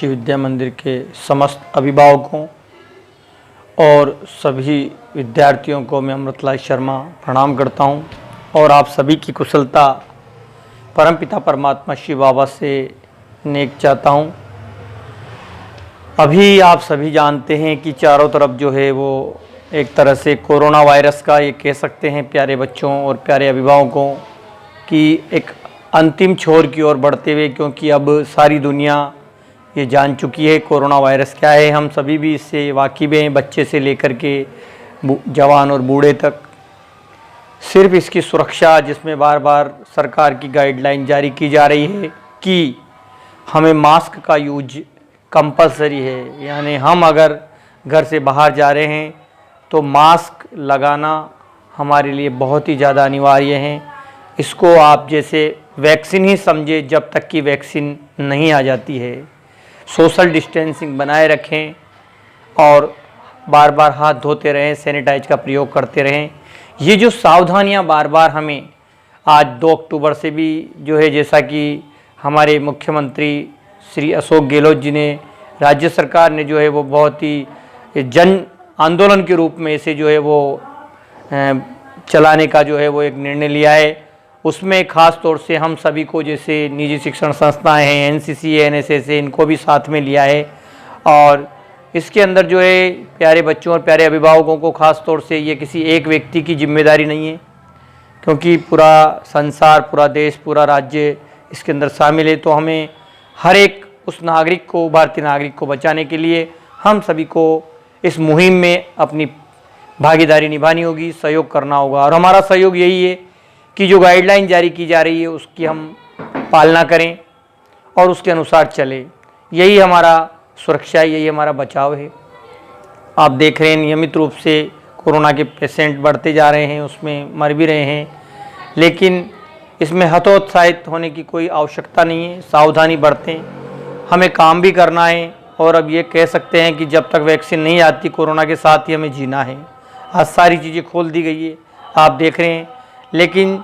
काशी विद्या मंदिर के समस्त अभिभावकों और सभी विद्यार्थियों को मैं अमृतलाल शर्मा प्रणाम करता हूं और आप सभी की कुशलता परमपिता परमात्मा शिव बाबा से नेक चाहता हूं। अभी आप सभी जानते हैं कि चारों तरफ जो है वो एक तरह से कोरोना वायरस का ये कह सकते हैं प्यारे बच्चों और प्यारे अभिभावकों की एक अंतिम छोर की ओर बढ़ते हुए, क्योंकि अब सारी दुनिया ये जान चुकी है कोरोना वायरस क्या है। हम सभी भी इससे वाकिफ़ हैं, बच्चे से लेकर के जवान और बूढ़े तक। सिर्फ इसकी सुरक्षा जिसमें बार बार सरकार की गाइडलाइन जारी की जा रही है कि हमें मास्क का यूज कंपलसरी है, यानी हम अगर घर से बाहर जा रहे हैं तो मास्क लगाना हमारे लिए बहुत ही ज़्यादा अनिवार्य है। इसको आप जैसे वैक्सीन ही समझे जब तक कि वैक्सीन नहीं आ जाती है। सोशल डिस्टेंसिंग बनाए रखें और बार बार हाथ धोते रहें, सैनिटाइज का प्रयोग करते रहें। ये जो सावधानियां बार बार हमें आज 2 अक्टूबर से भी जो है, जैसा कि हमारे मुख्यमंत्री श्री अशोक गहलोत जी ने, राज्य सरकार ने जो है वो बहुत ही जन आंदोलन के रूप में इसे जो है वो चलाने का जो है वो एक निर्णय लिया है। उसमें ख़ास तौर से हम सभी को, जैसे निजी शिक्षण संस्थाएं हैं, एनसीसी है, एनएसएस है, इनको भी साथ में लिया है। और इसके अंदर जो है प्यारे बच्चों और प्यारे अभिभावकों को ख़ास तौर से ये किसी एक व्यक्ति की जिम्मेदारी नहीं है, क्योंकि पूरा संसार, पूरा देश, पूरा राज्य इसके अंदर शामिल है। तो हमें हर एक उस नागरिक को, भारतीय नागरिक को बचाने के लिए हम सभी को इस मुहिम में अपनी भागीदारी निभानी होगी, सहयोग करना होगा। और हमारा सहयोग यही है कि जो गाइडलाइन जारी की जा रही है उसकी हम पालना करें और उसके अनुसार चलें। यही हमारा सुरक्षा है, यही हमारा बचाव है। आप देख रहे हैं नियमित रूप से कोरोना के पेशेंट बढ़ते जा रहे हैं, उसमें मर भी रहे हैं, लेकिन इसमें हतोत्साहित होने की कोई आवश्यकता नहीं है। सावधानी बरतें, हमें काम भी करना है और अब ये कह सकते हैं कि जब तक वैक्सीन नहीं आती कोरोना के साथ ही हमें जीना है। आज सारी चीज़ें खोल दी गई है, आप देख रहे हैं, लेकिन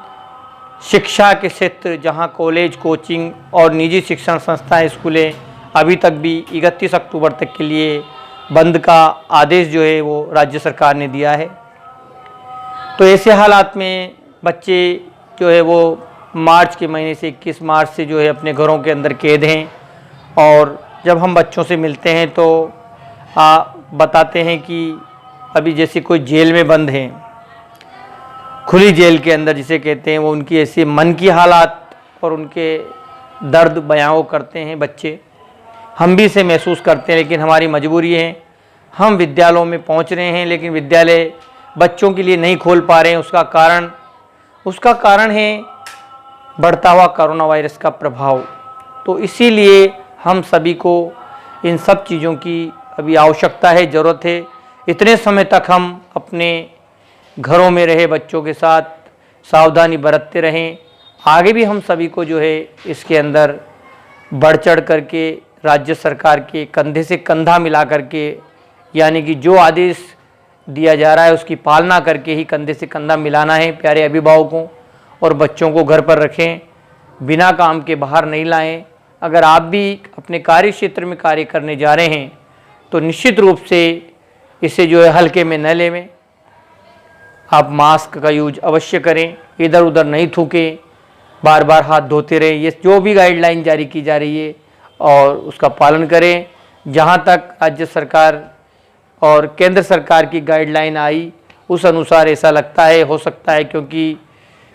शिक्षा के क्षेत्र जहां कॉलेज, कोचिंग और निजी शिक्षण संस्थाएं, स्कूलें अभी तक भी 31 अक्टूबर तक के लिए बंद का आदेश जो है वो राज्य सरकार ने दिया है। तो ऐसे हालात में बच्चे जो है वो मार्च के महीने से 21 मार्च से जो है अपने घरों के अंदर कैद हैं। और जब हम बच्चों से मिलते हैं तो बताते हैं कि अभी जैसे कोई जेल में बंद हैं, खुली जेल के अंदर जिसे कहते हैं, वो उनकी ऐसी मन की हालात और उनके दर्द बयां करते हैं बच्चे। हम भी इसे महसूस करते हैं, लेकिन हमारी मजबूरी है। हम विद्यालयों में पहुंच रहे हैं लेकिन विद्यालय बच्चों के लिए नहीं खोल पा रहे हैं। उसका कारण है बढ़ता हुआ कोरोना वायरस का प्रभाव। तो इसीलिए हम सभी को इन सब चीज़ों की अभी आवश्यकता है, ज़रूरत है। इतने समय तक हम अपने घरों में रहे, बच्चों के साथ सावधानी बरतते रहें। आगे भी हम सभी को जो है इसके अंदर बढ़ चढ़ करके राज्य सरकार के कंधे से कंधा मिला करके, यानी कि जो आदेश दिया जा रहा है उसकी पालना करके ही कंधे से कंधा मिलाना है। प्यारे अभिभावकों और बच्चों को घर पर रखें, बिना काम के बाहर नहीं लाएं। अगर आप भी अपने कार्य क्षेत्र में कार्य करने जा रहे हैं तो निश्चित रूप से इसे जो है हल्के में न लें। आप मास्क का यूज अवश्य करें, इधर उधर नहीं थूकें, बार बार हाथ धोते रहें। ये जो भी गाइडलाइन जारी की जा रही है और उसका पालन करें। जहाँ तक राज्य सरकार और केंद्र सरकार की गाइडलाइन आई उस अनुसार ऐसा लगता है, हो सकता है, क्योंकि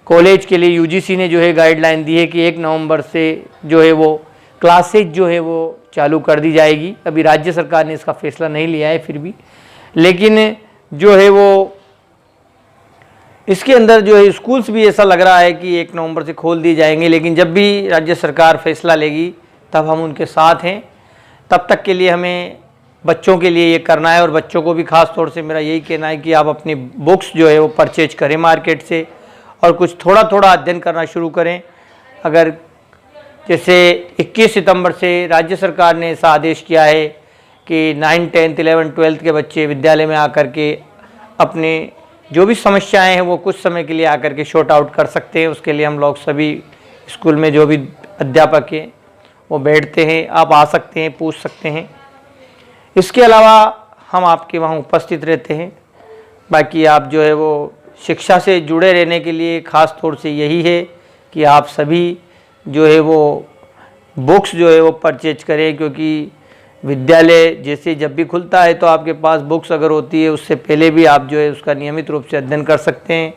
कॉलेज के लिए यूजीसी ने जो है गाइडलाइन दी है कि 1 नवंबर से जो है वो क्लासेज जो है वो चालू कर दी जाएगी। अभी राज्य सरकार ने इसका फैसला नहीं लिया है फिर भी, लेकिन जो है वो इसके अंदर जो है स्कूल्स भी ऐसा लग रहा है कि 1 नवंबर से खोल दिए जाएंगे। लेकिन जब भी राज्य सरकार फैसला लेगी तब हम उनके साथ हैं। तब तक के लिए हमें बच्चों के लिए ये करना है। और बच्चों को भी ख़ास तौर से मेरा यही कहना है कि आप अपनी बुक्स जो है वो परचेज करें मार्केट से और कुछ थोड़ा थोड़ा अध्ययन करना शुरू करें। अगर जैसे 21 सितंबर से राज्य सरकार ने ऐसा आदेश किया है कि 9, 10, 11, 12 के बच्चे विद्यालय में आकर के अपने जो भी समस्याएं हैं वो कुछ समय के लिए आकर के शॉर्ट आउट कर सकते हैं। उसके लिए हम लोग सभी स्कूल में जो भी अध्यापक हैं वो बैठते हैं, आप आ सकते हैं, पूछ सकते हैं। इसके अलावा हम आपके वहाँ उपस्थित रहते हैं। बाकी आप जो है वो शिक्षा से जुड़े रहने के लिए ख़ास तौर से यही है कि आप सभी जो है वो बुक्स जो है वो परचेज करें, क्योंकि विद्यालय जैसे जब भी खुलता है तो आपके पास बुक्स अगर होती है उससे पहले भी आप जो है उसका नियमित रूप से अध्ययन कर सकते हैं।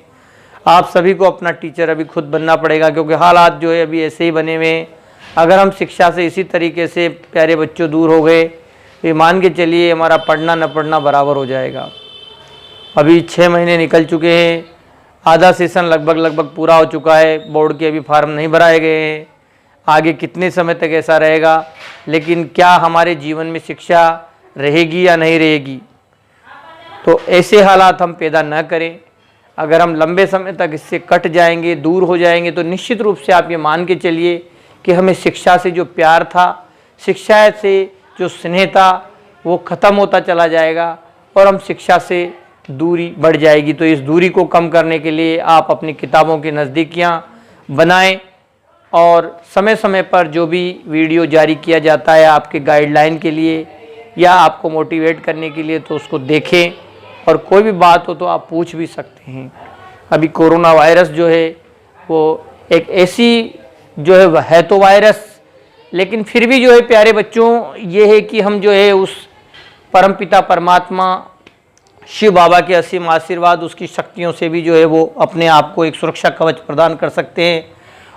आप सभी को अपना टीचर अभी खुद बनना पड़ेगा, क्योंकि हालात जो है अभी ऐसे ही बने हुए हैं। अगर हम शिक्षा से इसी तरीके से प्यारे बच्चों दूर हो गए तो मान के चलिए हमारा पढ़ना न पढ़ना बराबर हो जाएगा। अभी 6 महीने निकल चुके हैं, आधा सेशन लगभग पूरा हो चुका है, बोर्ड के अभी फार्म नहीं भराए गए हैं। आगे कितने समय तक ऐसा रहेगा, लेकिन क्या हमारे जीवन में शिक्षा रहेगी या नहीं रहेगी, तो ऐसे हालात हम पैदा न करें। अगर हम लंबे समय तक इससे कट जाएंगे, दूर हो जाएंगे, तो निश्चित रूप से आप ये मान के चलिए कि हमें शिक्षा से जो प्यार था, शिक्षा से जो स्नेह था, वो ख़त्म होता चला जाएगा और हम शिक्षा से दूरी बढ़ जाएगी। तो इस दूरी को कम करने के लिए आप अपनी किताबों की नज़दीकियाँ बनाएं और समय समय पर जो भी वीडियो जारी किया जाता है आपके गाइडलाइन के लिए या आपको मोटिवेट करने के लिए, तो उसको देखें और कोई भी बात हो तो आप पूछ भी सकते हैं। अभी कोरोना वायरस जो है वो एक ऐसी जो है तो वायरस, लेकिन फिर भी जो है प्यारे बच्चों ये है कि हम जो है उस परमपिता परमात्मा शिव बाबा के असीम आशीर्वाद, उसकी शक्तियों से भी जो है वो अपने आप को एक सुरक्षा कवच प्रदान कर सकते हैं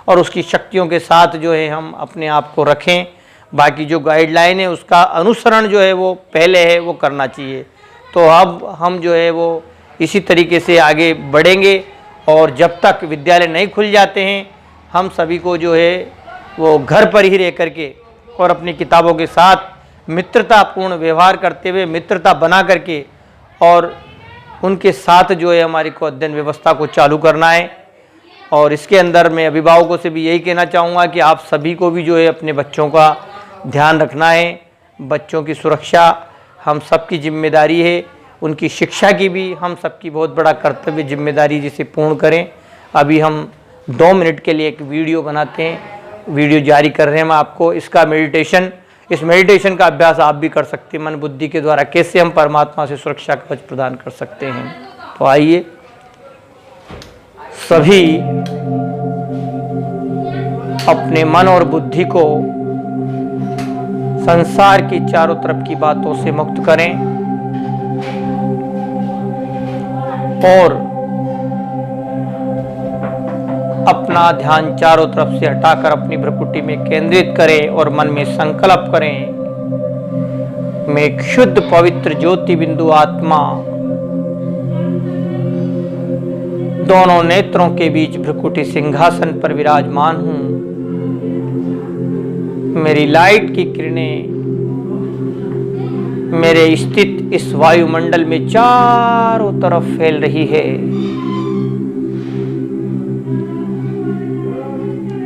और उसकी शक्तियों के साथ जो है हम अपने आप को रखें। बाकी जो गाइडलाइन है उसका अनुसरण जो है वो पहले है वो करना चाहिए। तो अब हम जो है वो इसी तरीके से आगे बढ़ेंगे और जब तक विद्यालय नहीं खुल जाते हैं हम सभी को जो है वो घर पर ही रह करके और अपनी किताबों के साथ मित्रतापूर्ण व्यवहार करते हुए, मित्रता बना करके और उनके साथ जो है हमारी को अध्ययन व्यवस्था को चालू करना है। और इसके अंदर मैं अभिभावकों से भी यही कहना चाहूँगा कि आप सभी को भी जो है अपने बच्चों का ध्यान रखना है। बच्चों की सुरक्षा हम सबकी जिम्मेदारी है, उनकी शिक्षा की भी हम सबकी बहुत बड़ा कर्तव्य जिम्मेदारी जिसे पूर्ण करें। अभी हम 2 मिनट के लिए एक वीडियो बनाते हैं, वीडियो जारी कर रहे हैं हम आपको। इसका इस मेडिटेशन का अभ्यास आप भी कर सकते हैं मन बुद्धि के द्वारा, कैसे हम परमात्मा से सुरक्षा कवच प्रदान कर सकते हैं। तो आइए सभी अपने मन और बुद्धि को संसार की चारों तरफ की बातों से मुक्त करें और अपना ध्यान चारों तरफ से हटाकर अपनी भ्रुकुटी में केंद्रित करें और मन में संकल्प करें, मैं एक शुद्ध पवित्र ज्योति बिंदु आत्मा दोनों नेत्रों के बीच भ्रुकुटी सिंहासन पर विराजमान हूं। मेरी लाइट की किरणें मेरे स्थित इस वायुमंडल में चारों तरफ फैल रही है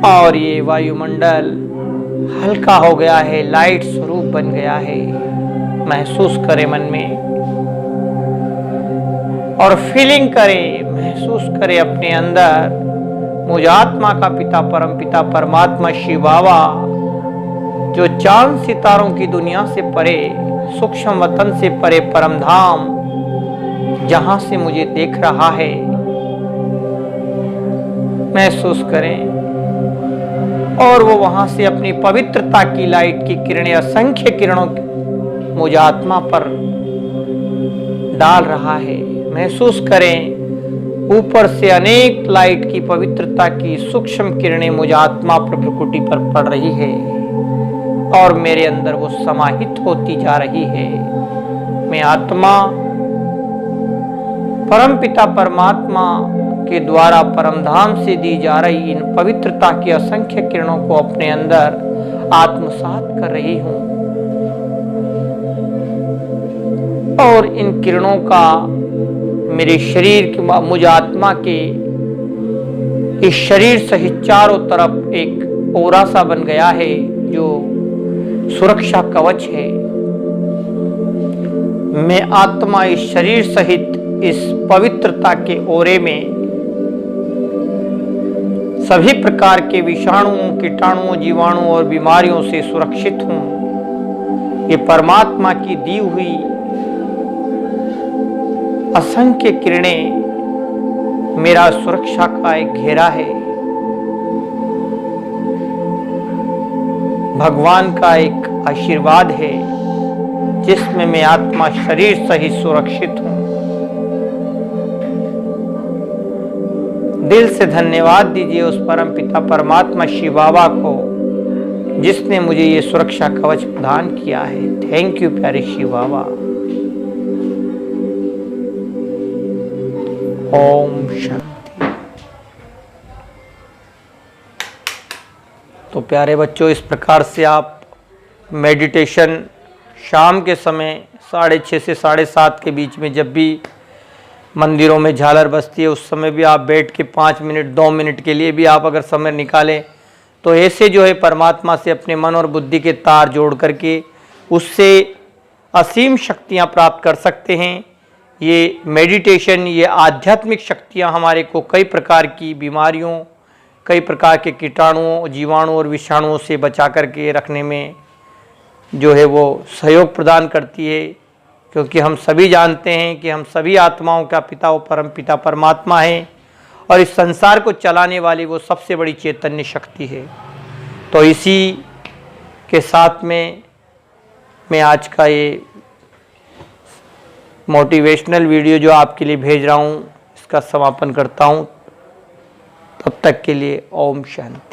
और ये वायुमंडल हल्का हो गया है, लाइट स्वरूप बन गया है। महसूस करें मन में और फीलिंग करें, महसूस करें अपने अंदर मुझ आत्मा का पिता परम पिता परमात्मा शिव बाबा जो चांद सितारों की दुनिया से परे, सूक्ष्म वतन से परे परम धाम जहां से मुझे देख रहा है, महसूस करें और वो वहां से अपनी पवित्रता की लाइट की किरणें, असंख्य किरणों मुझ आत्मा पर डाल रहा है। महसूस करें ऊपर से अनेक लाइट की पवित्रता की सूक्ष्म किरणें मुझ आत्मा पर भ्रुकुटी पर पड़ रही है और मेरे अंदर वो समाहित होती जा रही है। मैं आत्मा परमपिता परमात्मा के द्वारा परमधाम से दी जा रही इन पवित्रता की असंख्य किरणों को अपने अंदर आत्मसात कर रही हूं और इन किरणों का मेरे शरीर की, मुझ आत्मा के इस शरीर सहित चारों तरफ एक ओरा सा बन गया है जो सुरक्षा कवच है। मैं आत्मा इस शरीर सहित इस पवित्रता के ओरे में सभी प्रकार के विषाणुओं, कीटाणुओं, जीवाणुओं और बीमारियों से सुरक्षित हूं। ये परमात्मा की दी हुई असंख्य किरणें मेरा सुरक्षा का एक घेरा है, भगवान का एक आशीर्वाद है जिसमें मैं आत्मा शरीर सहित सुरक्षित हूं। दिल से धन्यवाद दीजिए उस परम पिता परमात्मा शिव बाबा को जिसने मुझे ये सुरक्षा कवच प्रदान किया है। थैंक यू प्यारे शिव बाबा। ओम शांति। तो प्यारे बच्चों, इस प्रकार से आप मेडिटेशन शाम के समय 6:30 से 7:30 के बीच में जब भी मंदिरों में झालर बजती है उस समय भी आप बैठ के 5 मिनट 2 मिनट के लिए भी आप अगर समय निकालें तो ऐसे जो है परमात्मा से अपने मन और बुद्धि के तार जोड़ करके उससे असीम शक्तियां प्राप्त कर सकते हैं। ये मेडिटेशन, ये आध्यात्मिक शक्तियां हमारे को कई प्रकार की बीमारियों, कई प्रकार के कीटाणुओं, जीवाणुओं और विषाणुओं से बचा करके रखने में जो है वो सहयोग प्रदान करती है, क्योंकि हम सभी जानते हैं कि हम सभी आत्माओं का पिता वो परम पिता परमात्मा है और इस संसार को चलाने वाली वो सबसे बड़ी चैतन्य शक्ति है। तो इसी के साथ में मैं आज का ये मोटिवेशनल वीडियो जो आपके लिए भेज रहा हूँ इसका समापन करता हूँ। तब तक के लिए ओम शांति।